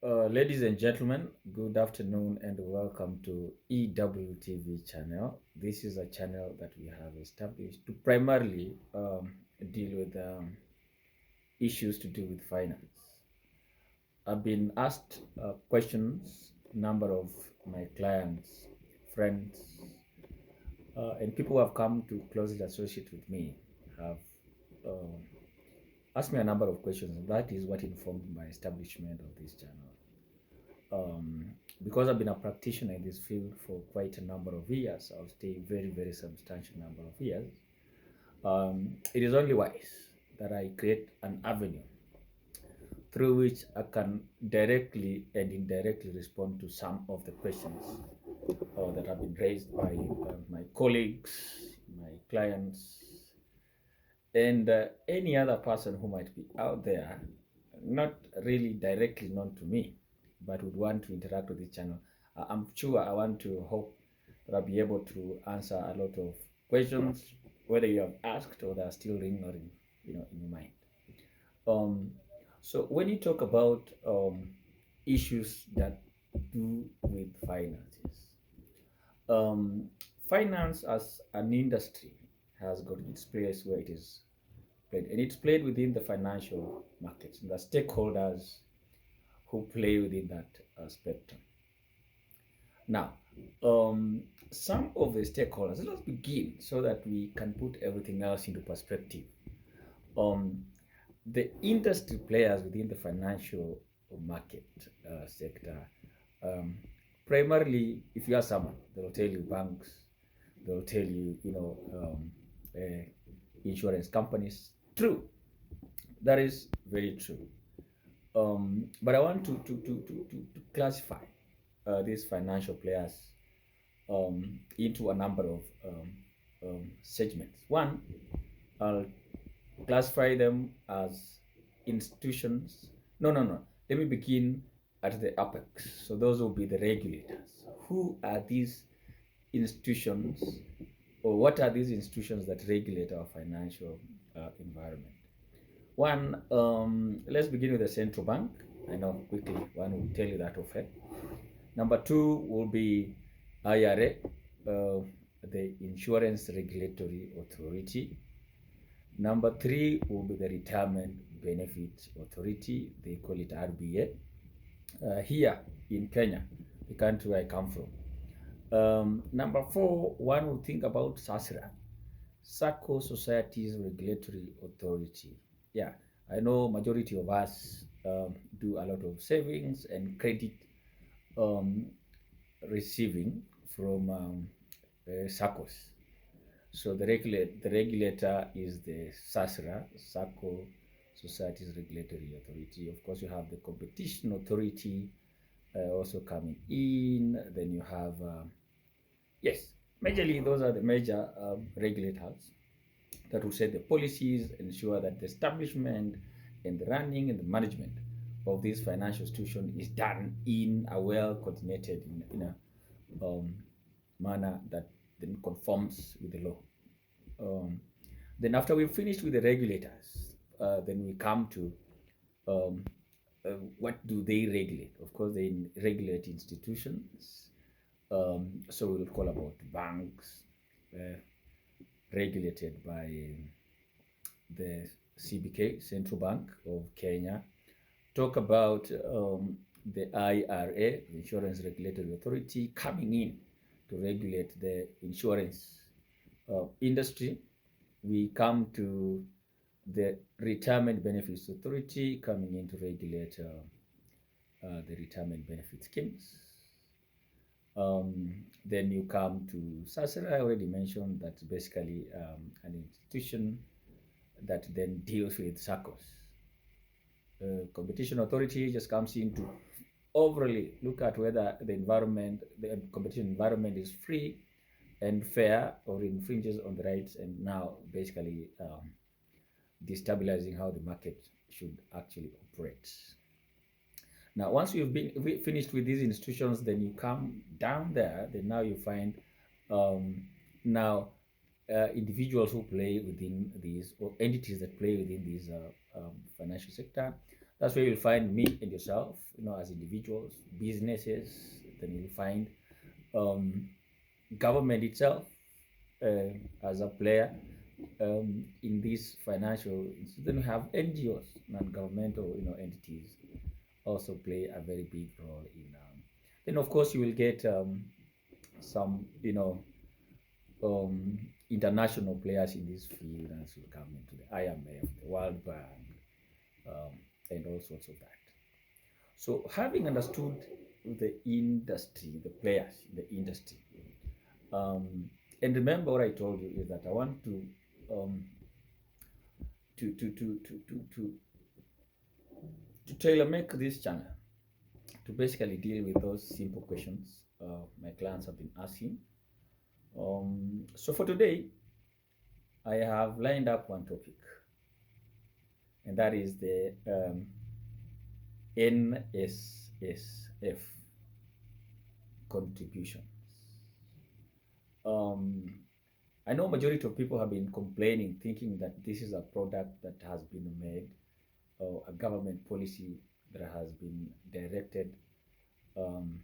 Ladies and gentlemen, good afternoon and welcome to EWTV channel. This is a channel that we have established to primarily deal with issues to do with finance. I've been asked questions, number of my clients, friends, and people who have come to closely associate with me have uh, asked me a number of questions, and that is what informed my establishment of this channel. Because I've been a practitioner in this field for quite a number of years, I'll stay very substantial number of years. It is only wise that I create an avenue through which I can directly and indirectly respond to some of the questions that have been raised by my colleagues, my clients, and any other person who might be out there, not really directly known to me, but would want to interact with this channel. I'm sure I want to hope that I'll be able to answer a lot of questions, whether you have asked or they are still lingering, in your mind. Um, so when you talk about issues that do with finances, um, finance as an industry has got its place where it is played, and it's played within the financial markets and the stakeholders who play within that spectrum. Now, some of the stakeholders, let's begin so that we can put everything else into perspective. Um, the industry players within the financial market sector, um, primarily, if you are someone, they'll tell you banks, they'll tell you, uh, insurance companies. True, that is very true. But I want to classify these financial players into a number of segments. One, I'll classify them as institutions. No. Let me begin at the apex. So those will be the regulators. Who are these institutions, or what are these institutions that regulate our financial environment? One, let's begin with the central bank. I know quickly one will tell you that of it. Number two will be IRA, the Insurance Regulatory Authority. Number three will be the Retirement Benefit Authority. They call it RBA. Here in Kenya, the country where I come from. Number four, one will think about SASRA, Sacco Societies Regulatory Authority. Yeah, I know majority of us do a lot of savings and credit um, receiving from SACCOs. So the regulator is the SASRA, Sacco Societies Regulatory Authority. Of course, you have the Competition Authority also coming in. Then you have, yes, majorly those are the major regulators that will set the policies, ensure that the establishment and the running and the management of this financial institution is done in a well coordinated in a manner that then conforms with the law. Um, then after we've finished with the regulators, then we come to um, what do they regulate? Of course, they regulate institutions. So we'll call about banks, regulated by the CBK, Central Bank of Kenya. Talk about the IRA, the Insurance Regulatory Authority, coming in to regulate the insurance industry. We come to the Retirement Benefits Authority, coming in to regulate the retirement benefit schemes. Then you come to SASRA. I already mentioned that's basically an institution that then deals with SACCOs. Competition Authority just comes in to overly look at whether the competition environment is free and fair or infringes on the rights, and now basically destabilizing how the market should actually operate. Now, once you've been finished with these institutions, then you come down there. Then now you find now individuals who play within these, or entities that play within these financial sector. That's where you'll find me and yourself, as individuals, businesses. Then you'll find um, government itself uh, as a player in these financial. Then we have NGOs, non-governmental, entities, also play a very big role in. Then of course you will get some, international players in this field, as will come into the IMF, the World Bank, um, and all sorts of that. So having understood the industry, the players in the industry, um, and remember what I told you is that I want um, to to tailor make this channel to basically deal with those simple questions my clients have been asking. So for today, I have lined up one topic, and that is the Nssf contributions. Um, I know majority of people have been complaining, thinking that this is a product that has been made, or a government policy that has been directed um,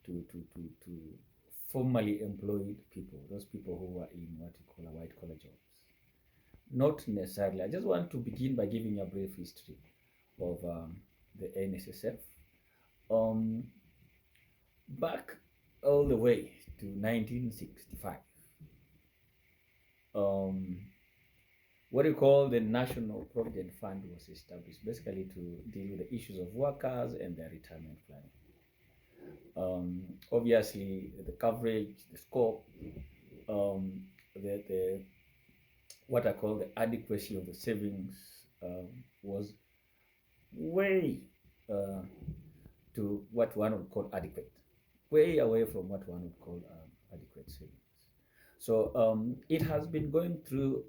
to formally employed people, those people who are in what you call a white collar jobs. Not necessarily. I just want to begin by giving you a brief history of the Nssf. Um, Back all the way to 1965, um, what you call the National Provident Fund was established, basically to deal with the issues of workers and their retirement planning. Obviously, the coverage, the scope, the what I call the adequacy of the savings was way uh, to what one would call adequate, way away from what one would call adequate savings. So it has been going through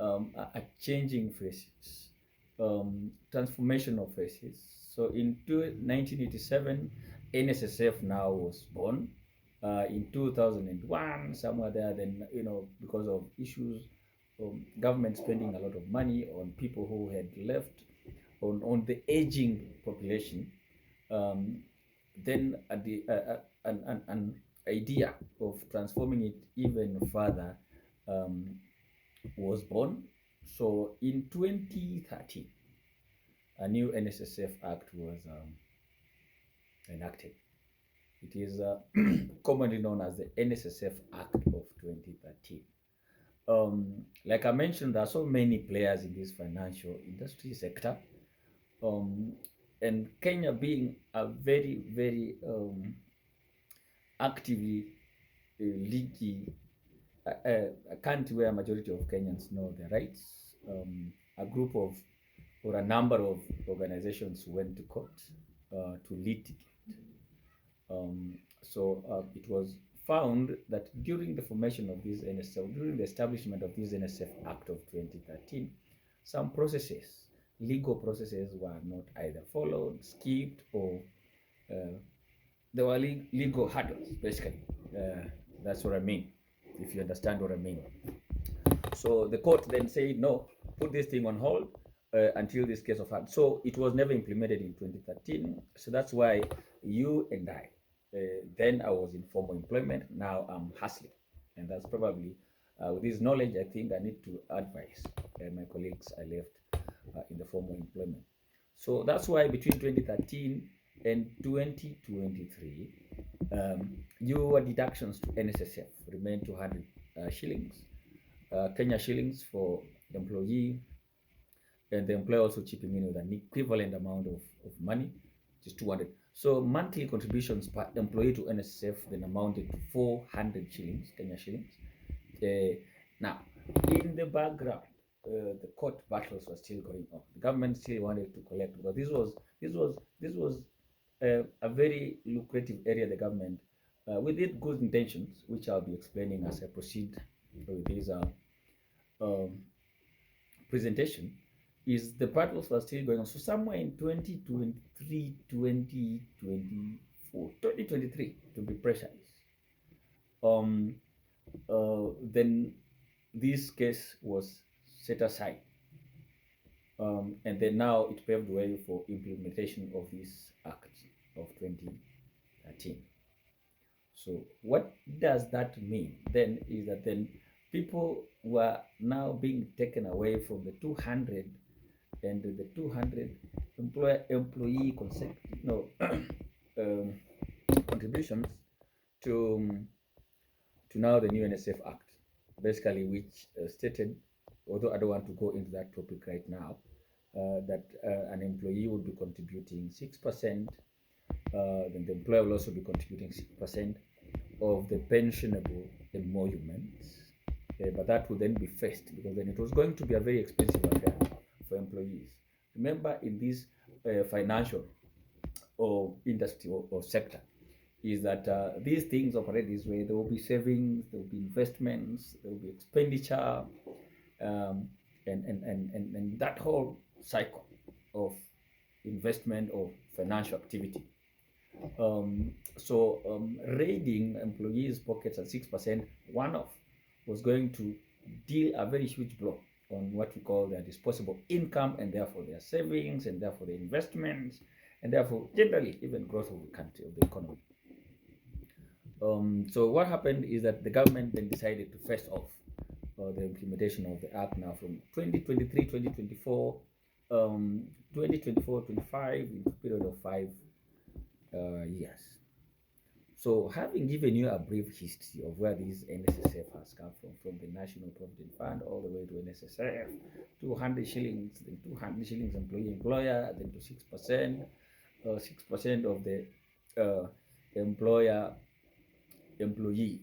a changing phases, transformational phases. So in 1987, Nssf now was born. In 2001, somewhere there, then, because of issues, government spending a lot of money on people who had left, on the aging population, um, then an idea of transforming it even further um, was born. So in 2013, a new Nssf Act was enacted. It is commonly known as the Nssf Act of 2013. Like I mentioned, there are so many players in this financial industry sector, and Kenya being a very, very actively leaky a country where a majority of Kenyans know their rights. A group of, or a number of organizations went to court to litigate. So it was found that during the formation of this NSF, during the establishment of this NSF Act of 2013, some processes, legal processes, were not either followed, skipped, or uh, there were legal hurdles, basically. That's what I mean, if you understand what I mean. So the court then said, no, put this thing on hold until this case of hand. So it was never implemented in 2013. So that's why you and I, then I was in formal employment, now I'm hustling. And that's probably, with this knowledge, I think I need to advise my colleagues I left in the formal employment. So that's why between 2013 and 2023, your deductions to Nssf remain 200 shillings, Kenya shillings for employee, and the employer also chipping in with an equivalent amount of money, which is 200. So monthly contributions per employee to Nssf then amounted to 400 shillings, Kenya shillings. Now, in the background, the court battles were still going on. The government still wanted to collect, because this was a very lucrative area. The government, with its good intentions, which I'll be explaining as I proceed with this um, presentation, is the battles were still going on. So somewhere in 2023, 2024, 2023 to be precise, then this case was set aside. And then now it paved the way for implementation of this Act of 2013. So what does that mean then is that then people were now being taken away from the 200 and the 200 employee um, contributions to now the new Nssf Act, basically which stated, although I don't want to go into that topic right now, that an employee would be contributing 6%, then the employer will also be contributing 6% of the pensionable emoluments. But that would then be first, because then it was going to be a very expensive affair for employees. Remember, in this financial or industry or sector, is that these things operate this way. There will be savings, there will be investments, there will be expenditure, and that whole cycle of investment or financial activity. Raiding employees' pockets at 6%, one off, was going to deal a very huge blow on what we call their disposable income, and therefore their savings, and therefore their investments, and therefore generally even growth of the country, of the economy. So what happened is that the government then decided to phase off the implementation of the act now from 2023, 2024, 2024, 25, into a period of 5 years. So having given you a brief history of where this Nssf has come from the National Provident Fund all the way to Nssf, 200 shillings, then 200 shillings employer, then to 6%, 6% of the employee.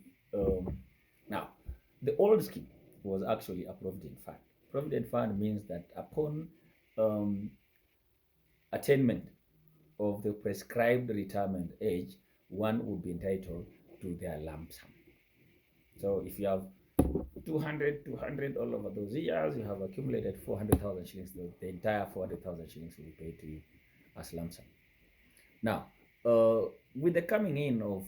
Now, the old scheme was actually a provident fund. Provident fund means that upon attainment of the prescribed retirement age, one would be entitled to their lump sum. So if you have 200 all over those years, you have accumulated 400,000 shillings. The entire 400,000 shillings will be paid to you as lump sum. Now, with the coming in of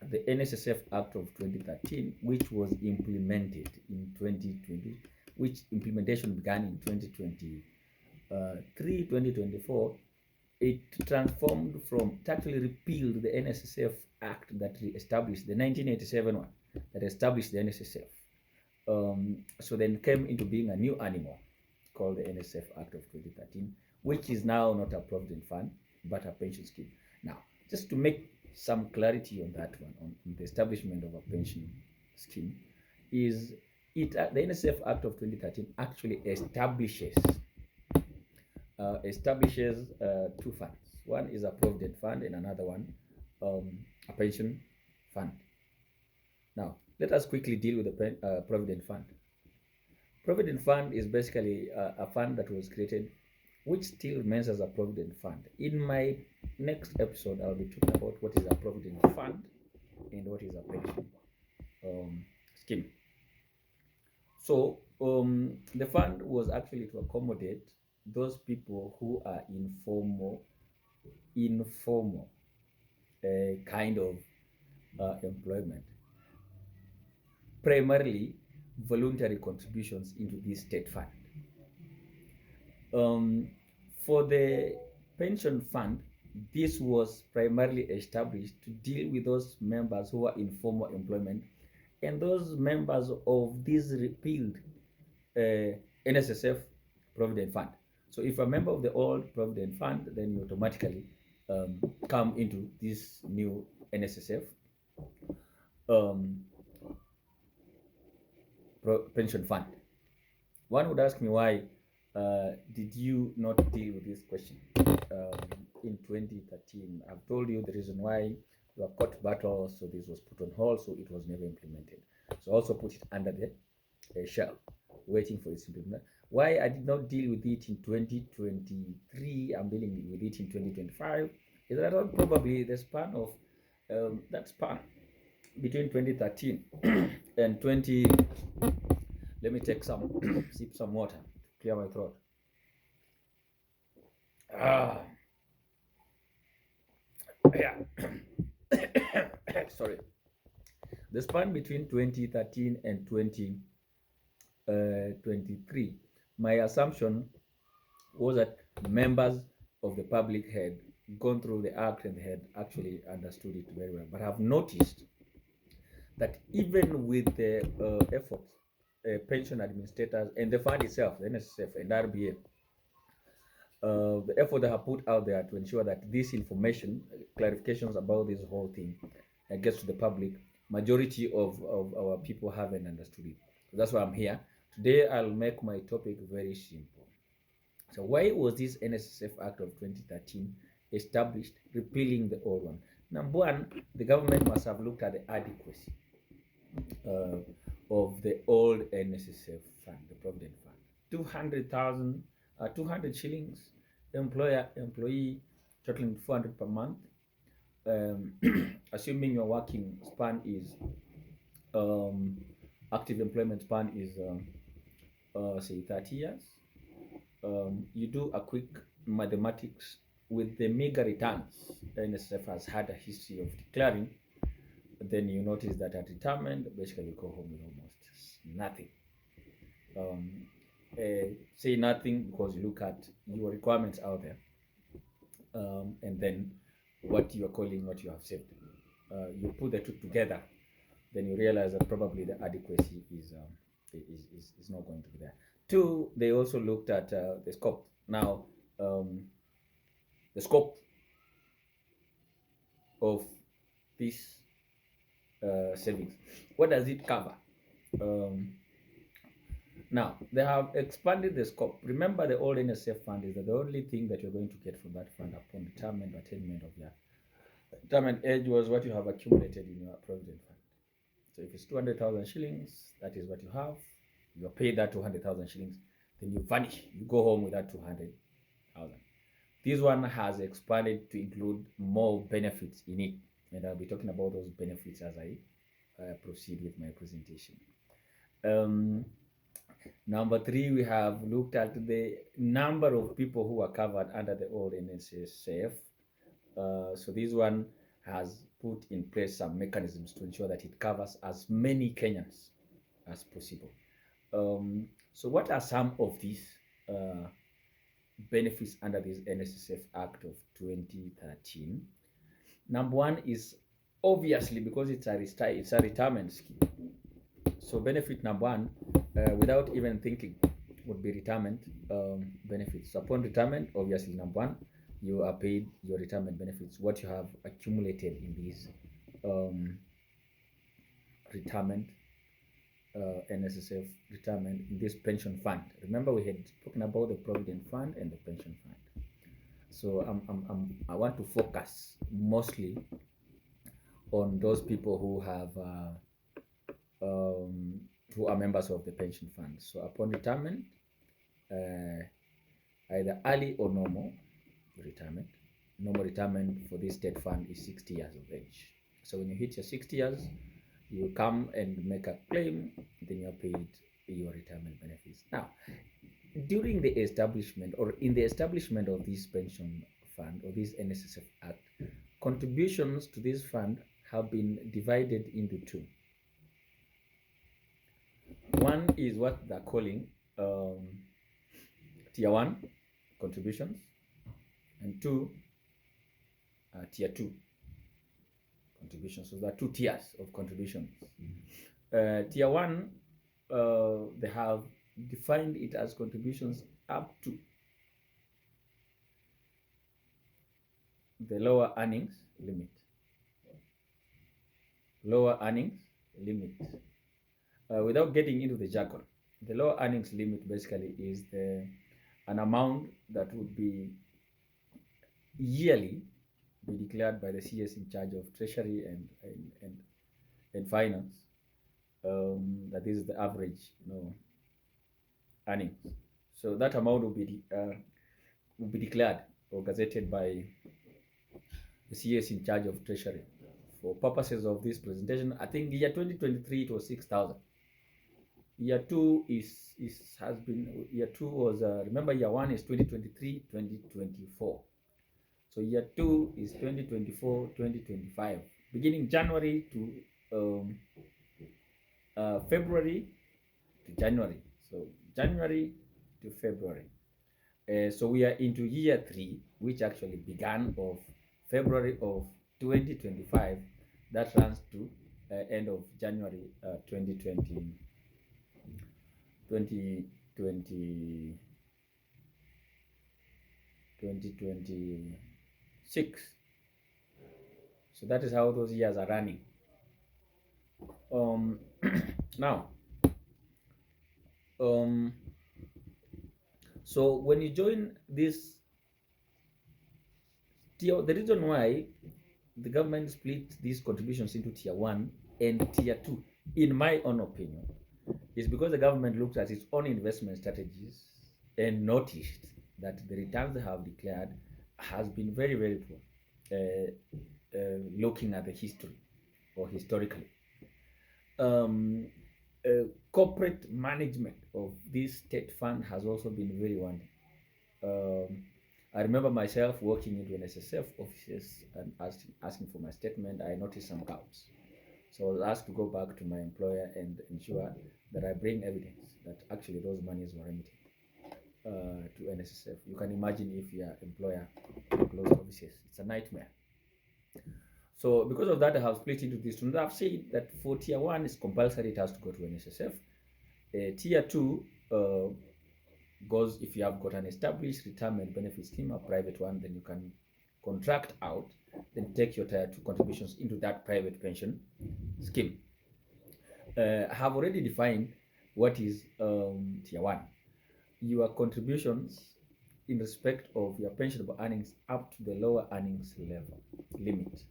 the Nssf Act of 2013, which was implemented in 2020, which implementation began in 2023, 2024, it transformed from, it actually repealed the Nssf Act that established the 1987 one that established the Nssf. So then came into being a new animal called the Nssf Act of 2013, which is now not a provident fund but a pension scheme. Now, just to make some clarity on that one, on the establishment of a pension scheme, is it the Nssf Act of 2013 actually establishes two funds. One is a provident fund and another one a pension fund. Now, let us quickly deal with the provident fund. Provident fund is basically a fund that was created, which still remains as a provident fund. In my next episode, I'll be talking about what is a provident fund and what is a pension scheme. So the fund was actually to accommodate those people who are informal kind of employment, primarily voluntary contributions into this state fund. For the pension fund, this was primarily established to deal with those members who are in formal employment and those members of this repealed Nssf Provident Fund. So if a member of the old Provident Fund, then you automatically come into this new Nssf pension fund. One would ask me, why did you not deal with this question in 2013? I've told you the reason why. There were court battles, so this was put on hold, so it was never implemented. So also put it under the shelf, waiting for its implementation. Why I did not deal with it in 2023, I'm dealing with it in 2025, is that probably the span of that span between 2013 and 20. Let me take some sip some water to clear my throat. Yeah. Sorry. The span between 2013 and 2023, my assumption was that members of the public had gone through the act and had actually understood it very well. But I've noticed that even with the efforts, pension administrators and the fund itself, the Nssf and RBA, the effort they have put out there to ensure that this information, clarifications about this whole thing, gets to the public, majority of our people haven't understood it. So that's why I'm here. Today, I'll make my topic very simple. So why was this Nssf Act of 2013 established, repealing the old one? Number one, the government must have looked at the adequacy of the old Nssf fund, the Provident Fund. 200,000, 200 shillings, employee, totaling 400 per month. Assuming your working span is, active employment span is, say 30 years. You do a quick mathematics with the meager returns NSF has had a history of declaring, then you notice that at retirement, basically you go home with almost nothing. Say nothing because you look at your requirements out there, and then what you are calling what you have saved. You put the two together, then you realize that probably the adequacy is not going to be there. Two, they also looked at the scope. Now, the scope of this savings, what does it cover? Now, they have expanded the scope. Remember, the old Nssf fund is that the only thing that you're going to get from that fund upon retirement or attainment of your retirement age was what you have accumulated in your provident fund. So if it's 200,000 shillings, that is what you have. You're paid that 200,000 shillings, then you vanish. You go home with that 200,000. This one has expanded to include more benefits in it, and I'll be talking about those benefits as I proceed with my presentation. Number three, we have looked at the number of people who are covered under the old Nssf. So this one has put in place some mechanisms to ensure that it covers as many Kenyans as possible. So what are some of these benefits under this Nssf Act of 2013? Number one is obviously because it's a retirement scheme. So benefit number one, without even thinking, would be retirement benefits. So upon retirement, obviously number one, you are paid your retirement benefits, what you have accumulated in these retirement, Nssf retirement, in this pension fund. Remember, we had spoken about the provident fund and the pension fund. So I want to focus mostly on those people who have who are members of the pension fund. So upon retirement, either early or normal retirement. Normal retirement for this state fund is 60 years of age. So when you hit your 60 years, you come and make a claim, then you're paid your retirement benefits. Now, during the establishment or in the establishment of this pension fund or this Nssf Act, contributions to this fund have been divided into two. One is what they're calling tier one contributions, and two, tier two contributions. So there are two tiers of contributions. Tier one, they have defined it as contributions up to the lower earnings limit. Lower earnings limit. Without getting into the jargon, the lower earnings limit basically is an amount that would be yearly be declared by the CS in charge of Treasury and Finance. That is the average, earnings. So that amount will be declared or gazetted by the CS in charge of Treasury. For purposes of this presentation, I think year 2023 it was 6,000. Year two has been, year two was, remember year one is 2023, 2024. So year two is 2024, 2025. Beginning January to February to January. So January to February. So we are into year 3, which actually began of February of 2025, that runs to end of January 2020, 2026. So that is how those years are running. Um, now, um, so when you join this tier, the reason why the government split these contributions into tier 1 and tier 2, in my own opinion, is because the government looked at its own investment strategies and noticed that the returns they have declared has been very, very poor. Looking at the history or historically, um, corporate management of this state fund has also been very wanting. I remember myself working into an Nssf offices and asking for my statement. I noticed some gaps. So I was asked to go back to my employer and ensure that I bring evidence that actually those monies were remitted to Nssf. You can imagine if your employer closed offices, it's a nightmare. So because of that, I have split into these two. I've said that for tier 1 is compulsory, it has to go to Nssf. Tier 2 goes if you have got an established retirement benefit scheme, a private one, then you can contract out, then take your tier 2 contributions into that private pension scheme. I have already defined what is tier 1. Your contributions in respect of your pensionable earnings up to the lower earnings level limit.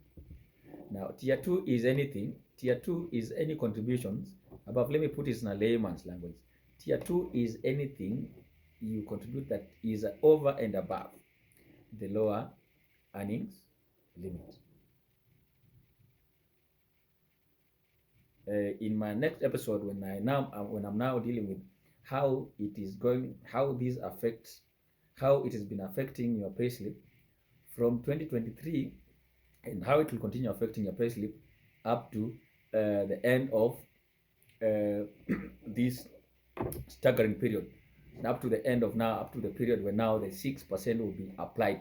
Now, tier 2 is anything. Tier 2 is any contributions above. Let me put it in a layman's language. Tier 2 is anything you contribute that is over and above the lower earnings limit. In my next episode, when I'm now dealing with how it is going, how these affect, how it has been affecting your payslip from 2023, and how it will continue affecting your payslip up to the end of this staggering period, and up to the end of now, up to the period where now the 6% will be applied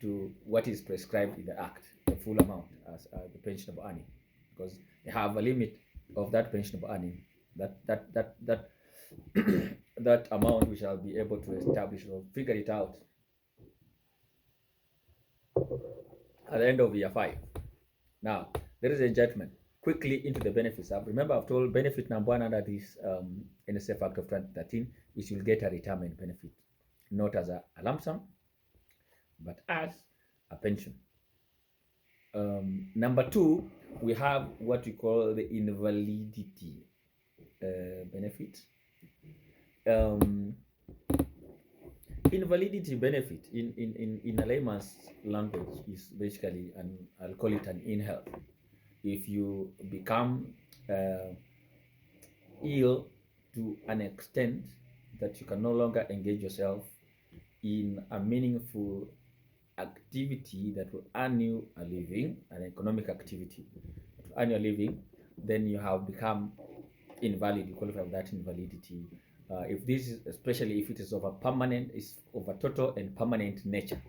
to what is prescribed in the act, the full amount as the pensionable earning, because they have a limit of that pensionable earning, that that amount we shall be able to establish or figure it out at the end of year 5. Now, ladies and gentlemen, quickly into the benefits. Remember, I've told benefit number 1 under this Nssf Act of 2013 is you'll get a retirement benefit, not as a lump sum, but as a pension. Number 2, we have what we call the invalidity benefit. Invalidity benefit in a layman's language is basically, I'll call it an in-health. If you become ill to an extent that you can no longer engage yourself in a meaningful activity that will earn you a living, an economic activity that will earn you a living, then you have become invalid. You qualify for that invalidity. If this is, especially if it is of a permanent, is of a total and permanent nature,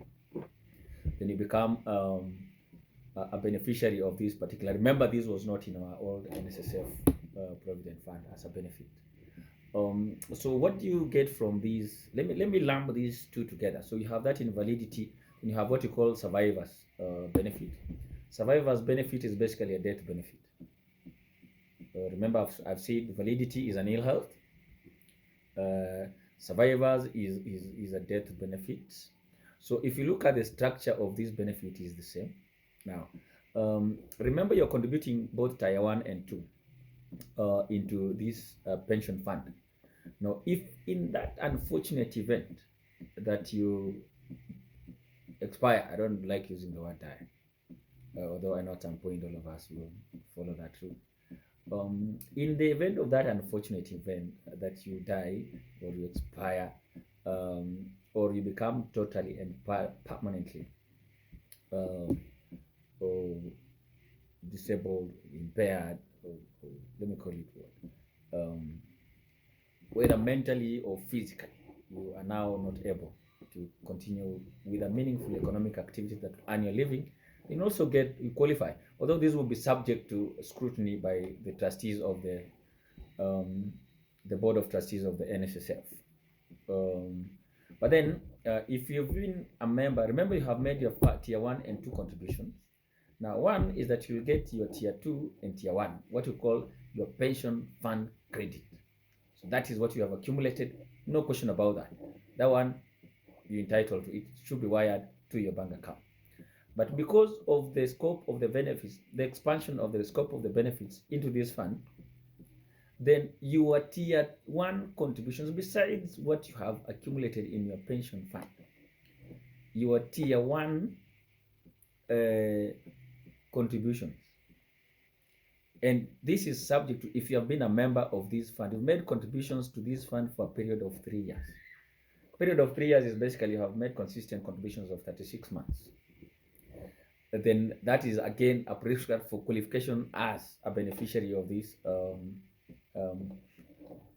then you become a beneficiary of this particular. Remember, this was not in our old Nssf Provident Fund as a benefit. So what do you get from these? Let me lump these two together. So you have that invalidity, and you have what you call survivors benefit. Survivors benefit is basically a death benefit. Remember, I've said validity is an ill health. Survivors is a death benefit. So if you look at the structure of this benefit, is the same. Now, remember, you're contributing both tier 1 and 2 into this pension fund. Now, if in that unfortunate event that you expire, I don't like using the word die, although I know at some point all of us will follow that route. In the event of that unfortunate event that you die or you expire, or you become totally and permanently or disabled, impaired, or let me call it what, whether mentally or physically, you are now not able to continue with a meaningful economic activity that earn your living, and also you qualify. Although this will be subject to scrutiny by the trustees of the board of trustees of the Nssf. But then, if you've been a member, remember you have made your tier 1 and 2 contributions. Now, one is that you'll get your tier 2 and tier 1, what you call your pension fund credit. So that is what you have accumulated, no question about that. That one, you're entitled to it, should be wired to your bank account. But because of the scope of the benefits, the expansion of the scope of the benefits into this fund, then your tier 1 contributions, besides what you have accumulated in your pension fund, your tier 1 contributions, and this is subject to, if you have been a member of this fund, you've made contributions to this fund for a period of 3 years. A period of 3 years is basically you have made consistent contributions of 36 months. Then that is again a prerequisite for qualification as a beneficiary of this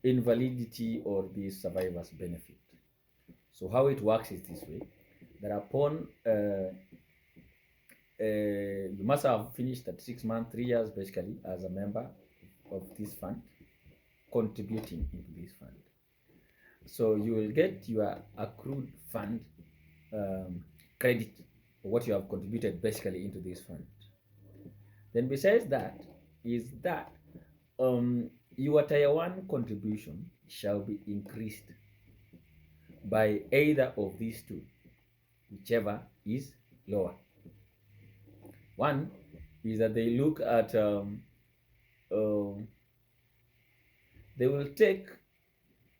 invalidity or the survivor's benefit. So how it works is this way: that upon you must have finished at 6 months, 3 years basically as a member of this fund, contributing into this fund. So you will get your accrued fund credit for what you have contributed basically into this fund. Then besides that is that your tier 1 contribution shall be increased by either of these two, whichever is lower. One is that they look at, they will take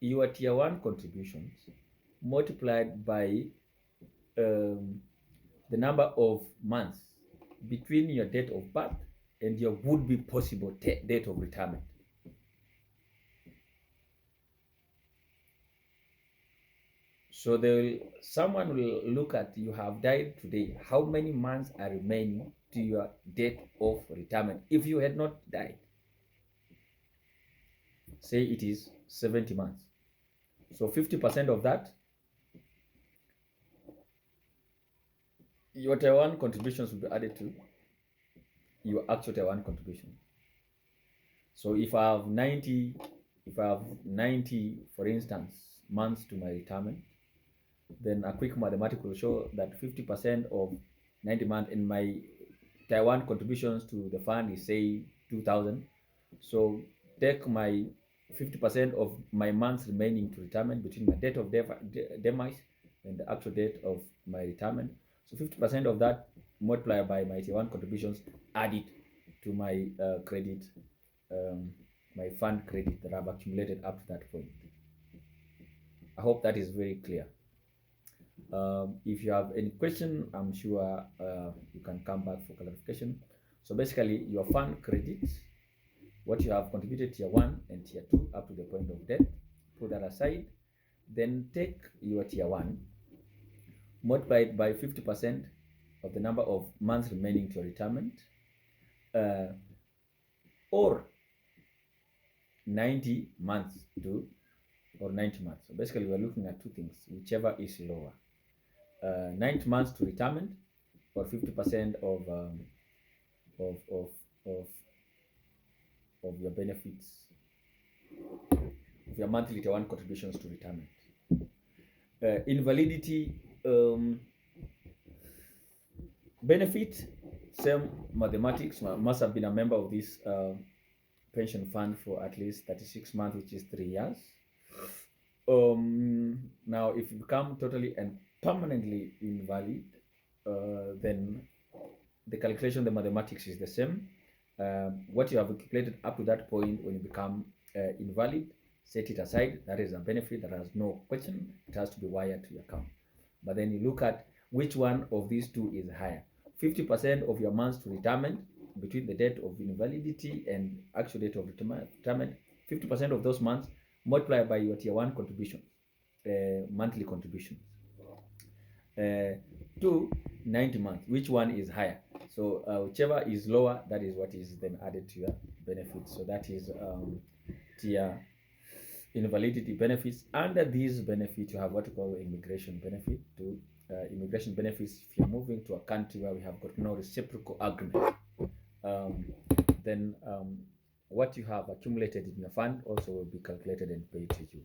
your tier 1 contributions multiplied by the number of months between your date of birth and your would-be possible date of retirement. So someone will look at, you have died today, how many months are remaining to your date of retirement if you had not died? Say it is 70 months. So 50% of that, your tier 1 contributions will be added to your actual tier 1 contribution. So if I have 90, for instance, months to my retirement, then a quick mathematics will show that 50% of 90 months in my tier 1 contributions to the fund is, say, 2,000. So take my 50% of my months remaining to retirement between my date of demise and the actual date of my retirement. So 50% of that multiplied by my tier 1 contributions, add it to my credit, my fund credit that I've accumulated up to that point. I hope that is very clear. If you have any question, I'm sure you can come back for clarification. So basically, your fund credits, what you have contributed tier 1 and tier 2 up to the point of death, put that aside. Then take your tier 1, multiply it by 50% of the number of months remaining to your retirement, or 90 months or 90 months. So basically, we're looking at two things, whichever is lower. 90 months to retirement, or 50% of your benefits, of your monthly tier 1 contributions to retirement. Invalidity benefit, same mathematics. Must have been a member of this pension fund for at least 36 months, which is 3 years. Now, if you become totally and permanently invalid, then the calculation, the mathematics is the same. What you have accumulated up to that point, when you become invalid, set it aside. That is a benefit that has no question. It has to be wired to your account. But then you look at which one of these two is higher. 50% of your months to retirement between the date of invalidity and actual date of retirement, 50% of those months multiplied by your tier 1 contribution, monthly contributions, to 90 months. Which one is higher? So whichever is lower, that is what is then added to your benefit. So that is tier invalidity benefits. Under these benefits, you have what we call immigration benefit. To immigration benefits, if you're moving to a country where we have got no reciprocal agreement, um, then what you have accumulated in your fund also will be calculated and paid to you.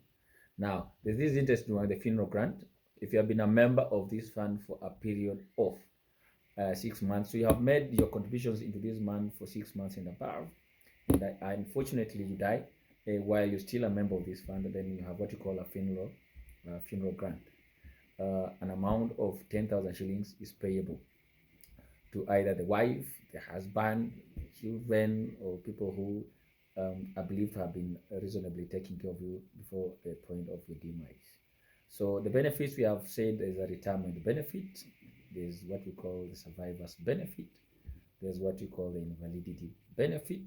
Now, this is interesting one, the funeral grant. If you have been a member of this fund for a period of 6 months, so you have made your contributions into this fund for 6 months and above, and unfortunately you die while you're still a member of this fund, then you have what you call a funeral grant. An amount of 10,000 shillings is payable to either the wife, the husband, children, or people who are believed to have been reasonably taking care of you before the point of your demise. So the benefits we have said is a retirement benefit. There's what we call the survivor's benefit. There's what we call the invalidity benefit.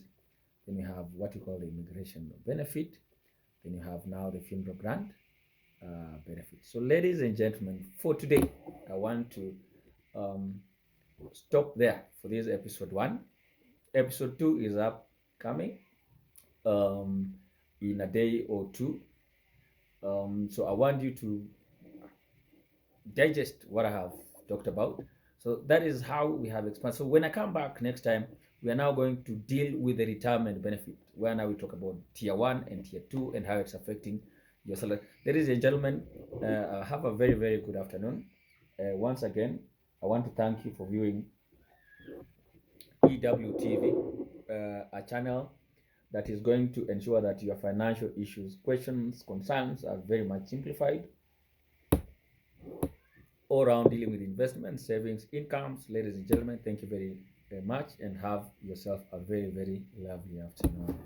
Then you have what you call the immigration benefit. Then you have now the funeral grant benefit. So ladies and gentlemen, for today, I want to stop there for this episode 1. Episode 2 is upcoming in a day or two. So I want you to digest what I have talked about. So that is how we have expanded. So when I come back next time, we are now going to deal with the retirement benefit, where now we talk about tier 1 and tier 2 and how it's affecting your salary. Ladies and gentlemen, have a very, very good afternoon. Once again, I want to thank you for viewing EWTV, a channel that is going to ensure that your financial issues, questions, concerns are very much simplified all around dealing with investment, savings, incomes. Ladies and gentlemen, thank you very much and have yourself a very, very lovely afternoon.